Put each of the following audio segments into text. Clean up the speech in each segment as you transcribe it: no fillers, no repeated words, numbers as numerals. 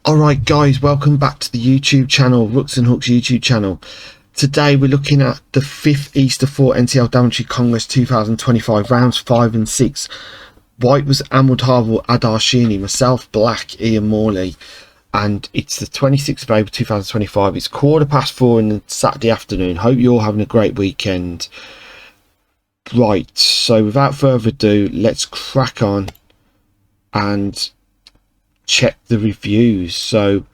Alright guys, welcome back to the YouTube channel, Rooks and Hooks YouTube channel. Today we're looking at the 5th Easter 4 NTL Daventry Congress 2025, rounds 5 and 6. White was Ahmed Harville, Adar Sheeny, myself, black, Ian Morley. And it's the 26th of April 2025. It's 4:15 in the Saturday afternoon. Hope you're all having a great weekend. Right, so without further ado, let's crack on and check the reviews. So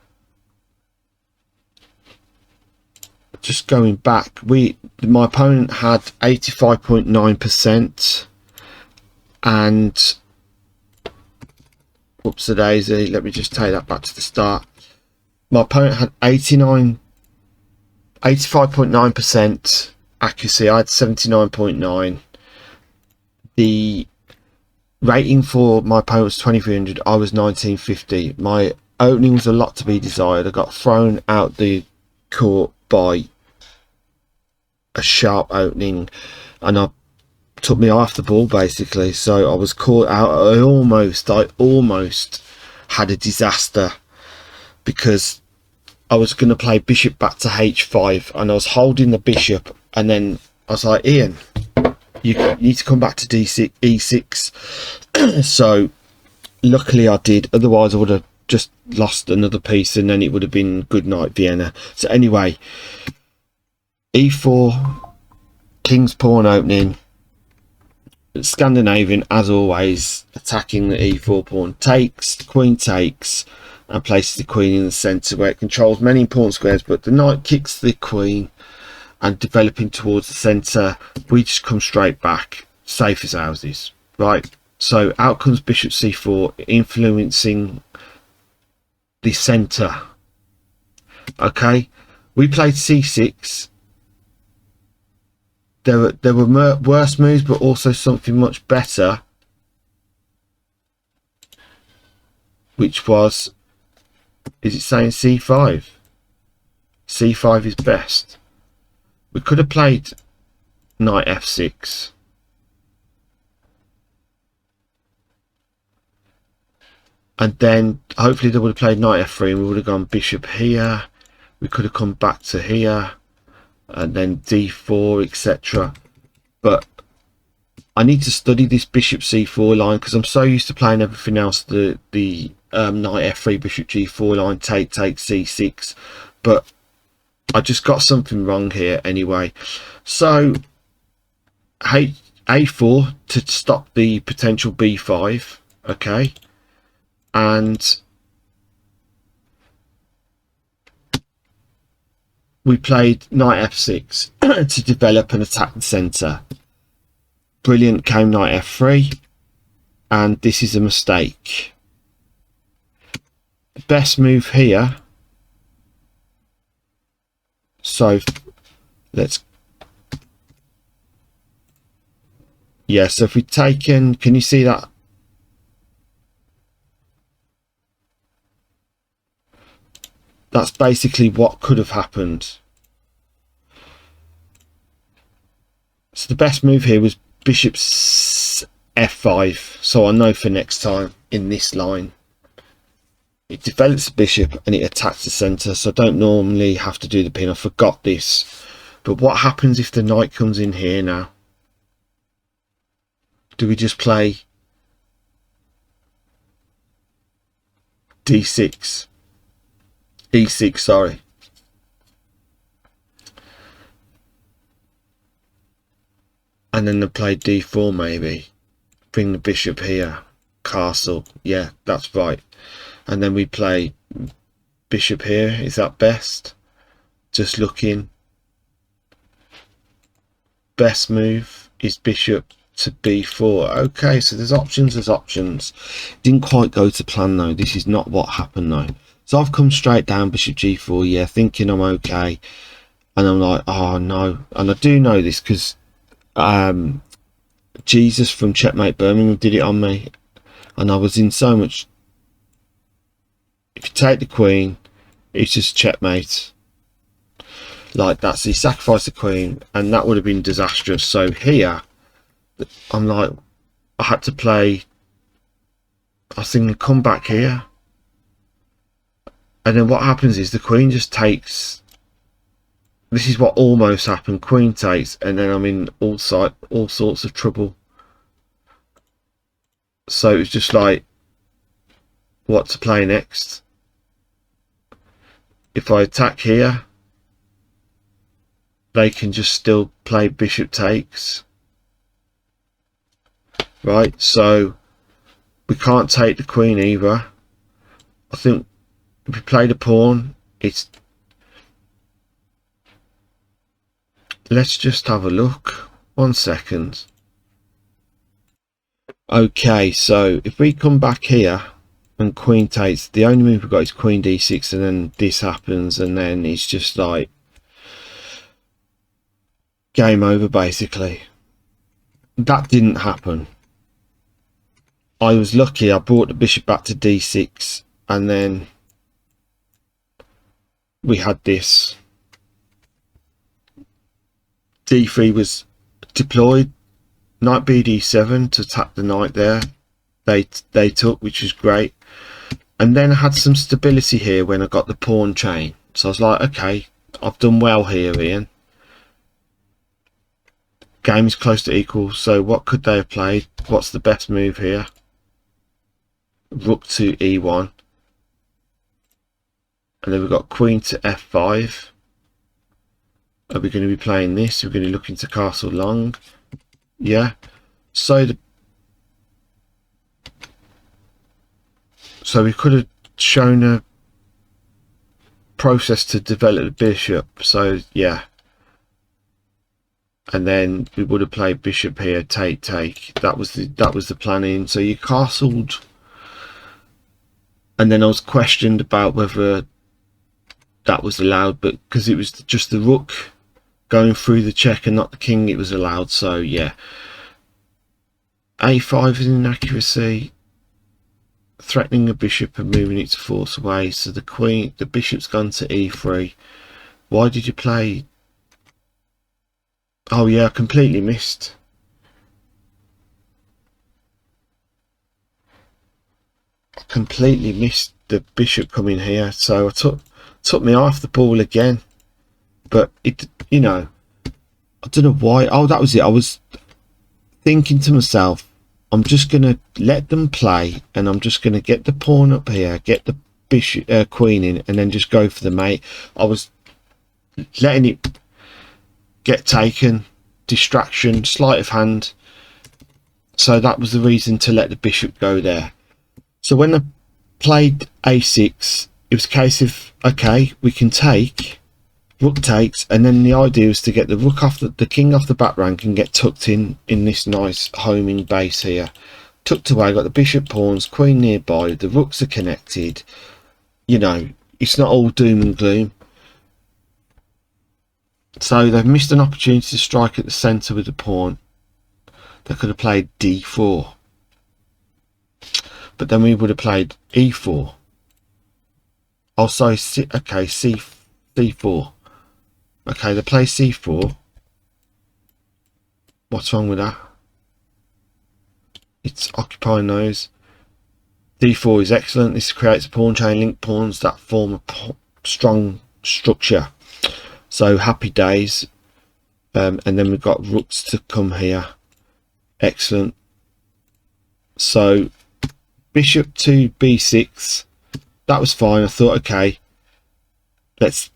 just going back, my opponent had 85.9% and whoops a daisy, let me just take that back to the start. My opponent had 85.9% accuracy. I had 79.9. The rating for my opponent was 2300. I was 1950. My opening was a lot to be desired. I got thrown out the court by a sharp opening and I took me off the ball basically, so I was caught out. I almost had a disaster because I was going to play bishop back to h5 and I was holding the bishop, and then I was like, Ian, you need to come back to d6 e6. So luckily I did, otherwise I would have just lost another piece and then it would have been good night Vienna. So anyway, e4, king's pawn opening, Scandinavian as always, attacking the e4 pawn, takes, the queen takes and places the queen in the center where it controls many important squares, but the knight kicks the queen and developing towards the center, we just come straight back, safe as houses. Right, so out comes bishop c4, influencing the center. Okay, we played c6. There were worse moves, but also something much better, which was, is it saying c5? c5 is best. We could have played knight f6. And then hopefully they would have played knight f3 and we would have gone bishop here. We could have come back to here and then d4, etc. But I need to study this bishop c4 line because I'm so used to playing everything else, the knight f3, bishop g4 line, take c6, but I just got something wrong here anyway. So a4 to stop the potential b5, okay, and we played knight f6 to develop and attack the center. Brilliant, came knight f3, and this is a mistake. The best move here, so let's, yeah, so if we taken, can you see that? That's basically what could have happened. So the best move here was bishop f5, so I know for next time in this line it develops the bishop and it attacks the center, so I don't normally have to do the pin. I forgot this. But what happens if the knight comes in here now? Do we just play d6, e6, sorry, and then they play d4, maybe bring the bishop here, castle, yeah, that's right, and then we play bishop here? Is that best? Just looking, best move is bishop to b4. Okay, so there's options. Didn't quite go to plan though. This is not what happened though. So I've come straight down bishop g4, yeah, thinking I'm okay, and I'm like, oh no. And I do know this because Jesus from Checkmate Birmingham did it on me, and I was in so much. If you take the queen, it's just checkmate like that. So he sacrificed the queen and that would have been disastrous. So here I'm like, I had to play, I was thinking come back here And then what happens is the queen just takes. This is what almost happened. Queen takes, and then I'm in all sorts of trouble. So it's just like, what to play next? If I attack here, they can just still play bishop takes, right? So we can't take the queen either. I think if we play the pawn, it's. Let's just have a look. 1 second. Okay, so if we come back here and queen takes, the only move we've got is queen d6, and then this happens, and then it's just like game over basically. That didn't happen. I was lucky. I brought the bishop back to d6, and then we had this. d3 was deployed, knight bd7 to attack the knight there. They took, which was great. And then I had some stability here when I got the pawn chain. So I was like, okay, I've done well here, Ian. Game is close to equal. So what could they have played? What's the best move here? Rook to e1. And then we've got queen to f5. Are we going to be playing this? We're going to be looking to castle long. Yeah. So we could have shown a process to develop the bishop. So yeah. And then we would have played bishop here, take. That was the planning. So you castled, and then I was questioned about whether that was allowed, but because it was just the rook going through the check and not the king, it was allowed. So yeah, a5 is an inaccuracy, threatening a bishop and moving it to force away. So the bishop's gone to e3. Why did you play? Oh yeah, I completely missed. The bishop coming here, so I took me off the ball again. But it, you know, I don't know why. Oh, that was it. I was thinking to myself, I'm just gonna let them play, and I'm just gonna get the pawn up here, get the bishop, queen in, and then just go for the mate. I was letting it get taken, distraction, sleight of hand. So that was the reason to let the bishop go there. So when I played a6, it was a case of, okay, we can take, rook takes, and then the idea was to get the rook off the king off the back rank and get tucked in this nice homing base here. Tucked away, got the bishop pawns, queen nearby, the rooks are connected. You know, it's not all doom and gloom. So they've missed an opportunity to strike at the centre with the pawn. They could have played d4. But then we would have played e4. Oh, sorry, okay, c4. Okay, they play c4. What's wrong with that? It's occupying those. d4 is excellent. This creates a pawn chain, link pawns that form a strong structure. So happy days. And then we've got rooks to come here. Excellent. So bishop to b6. That was fine. I thought, okay, let's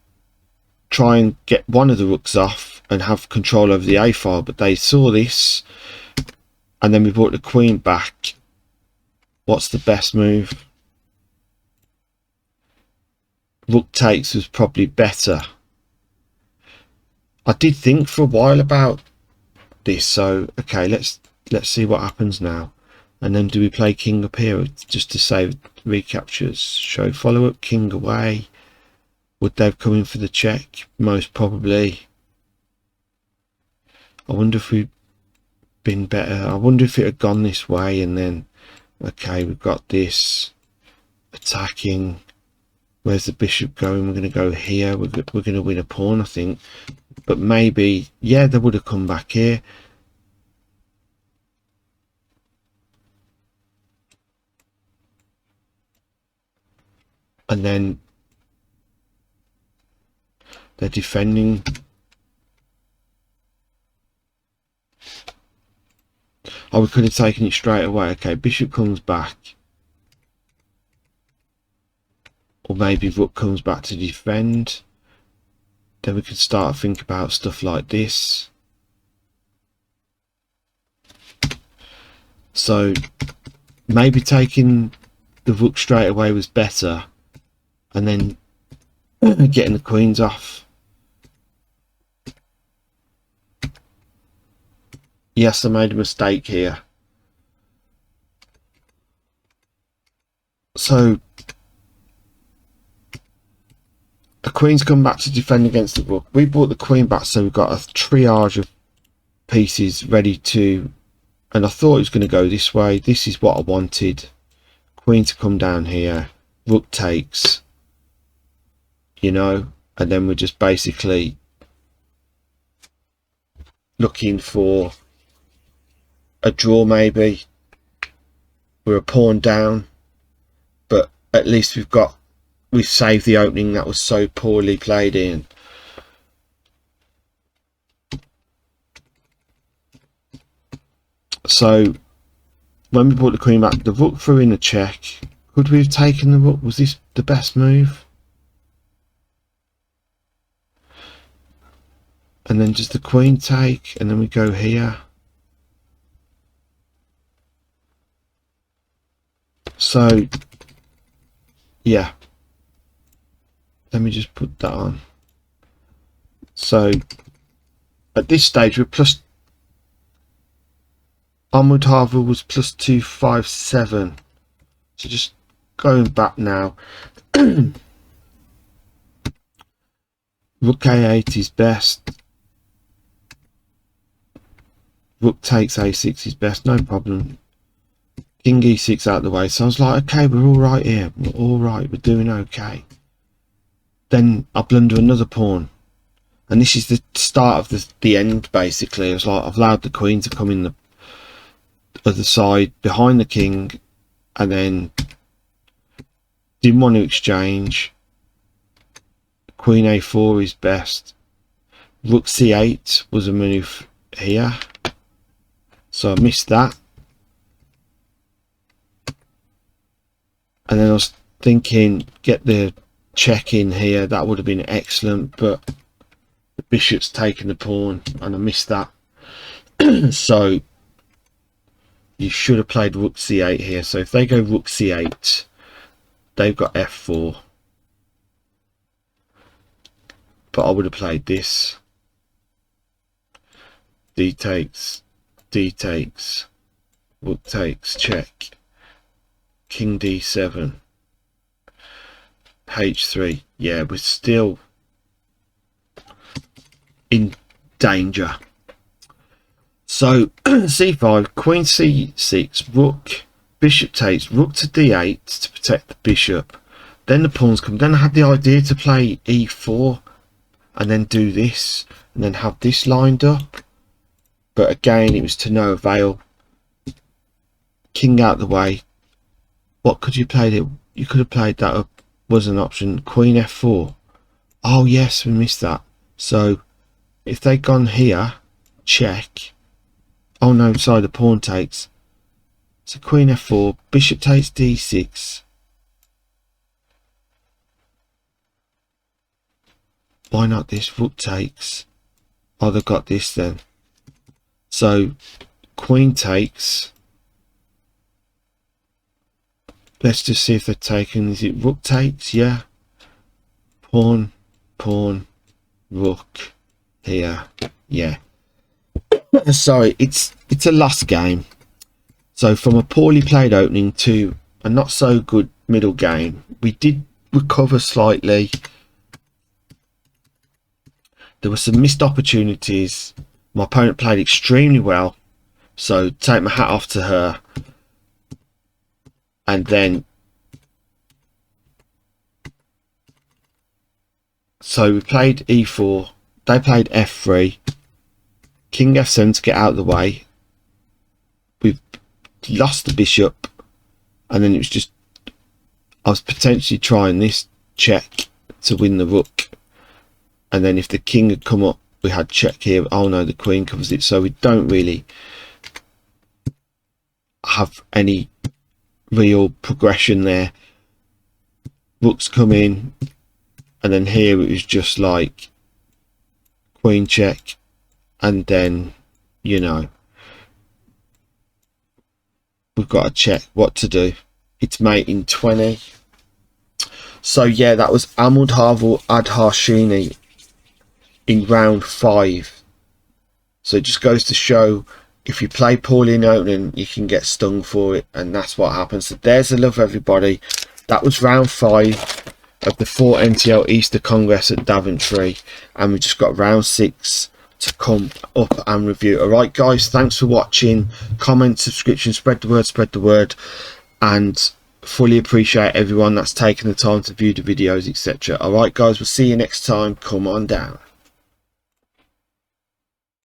try and get one of the rooks off and have control over the a file. But they saw this, and then we brought the queen back. What's the best move? Rook takes was probably better. I did think for a while about this, so okay, let's see what happens now. And then do we play king up here just to save recaptures? Show follow up, king away. Would they have come in for the check? Most probably. I wonder if we'd been better. I wonder if it had gone this way, and then okay, we've got this attacking. Where's the bishop going? We're going to go here. We're going to win a pawn, I think. But maybe, yeah, they would have come back here. And then They're defending. Oh, we could have taken it straight away. Okay, bishop comes back. Or maybe rook comes back to defend. Then we could start to think about stuff like this. So maybe taking the rook straight away was better, and then getting the queens off. Yes, I made a mistake here. So the queen's come back to defend against the rook. We brought the queen back, so we've got a triage of pieces ready to, and I thought it was going to go this way. This is what I wanted. Queen to come down here, rook takes, you know, and then we're just basically looking for a draw. Maybe we're a pawn down, but at least we've saved the opening that was so poorly played in. So when we brought the queen back, the rook threw in a check. Could we have taken the rook? Was this the best move? And then just the queen take, and then we go here. So yeah, let me just put that on. So at this stage we're plus, Ahmad Harvey was plus 257. So just going back now. Rook a8 is best. Rook takes a6 is best, no problem. King e6 out of the way. So I was like, okay, we're all right here. We're all right. We're doing okay. Then I blunder another pawn. And this is the start of the end, basically. It's like I've allowed the queen to come in the other side behind the king, and then didn't want to exchange. Queen a4 is best. Rook c8 was a move here. So I missed that. And then I was thinking, get the check in here. That would have been excellent, but the bishop's taken the pawn, and I missed that. So you should have played rook c8 here. So if they go rook c8, they've got f4. But I would have played this. D takes, rook takes, check. King d7, h3. Yeah, we're still in danger. So c5, queen c6, rook, bishop takes, rook to d8 to protect the bishop. Then the pawns come. Then I had the idea to play e4 and then do this and then have this lined up, but again it was to no avail. King out the way. What could you play it? You could have played that up, was an option. Queen f4. Oh yes, we missed that. So if they'd gone here, check. Oh no, sorry, the pawn takes. So queen f4, bishop takes d6. Why not this? Rook takes. Oh, they've got this then. So queen takes. Let's just see if they're taken. Is it rook takes? Yeah. Pawn, rook here. Yeah. Sorry, it's a lost game. So from a poorly played opening to a not so good middle game, we did recover slightly. There were some missed opportunities. My opponent played extremely well, so take my hat off to her. And then so we played e4, they played f3, king f7 to get out of the way. We've lost the bishop, and then it was just, I was potentially trying this check to win the rook, and then if the king had come up, we had check here. Oh no, the queen covers it, so we don't really have any real progression there. Rooks come in, and then here it was just like queen check, and then, you know, we've got to check what to do. It's mate in 20. So yeah, that was Ahmedharvul Adharshini in round 5. So it just goes to show, if you play poorly in opening, you can get stung for it, and that's what happens. So there's the love, everybody. That was round 5 of the 4 NTL Easter Congress at Daventry, and we just got round 6 to come up and review. Alright guys, thanks for watching. Comment, subscription, spread the word, and fully appreciate everyone that's taken the time to view the videos, etc. Alright guys, we'll see you next time. Come on down.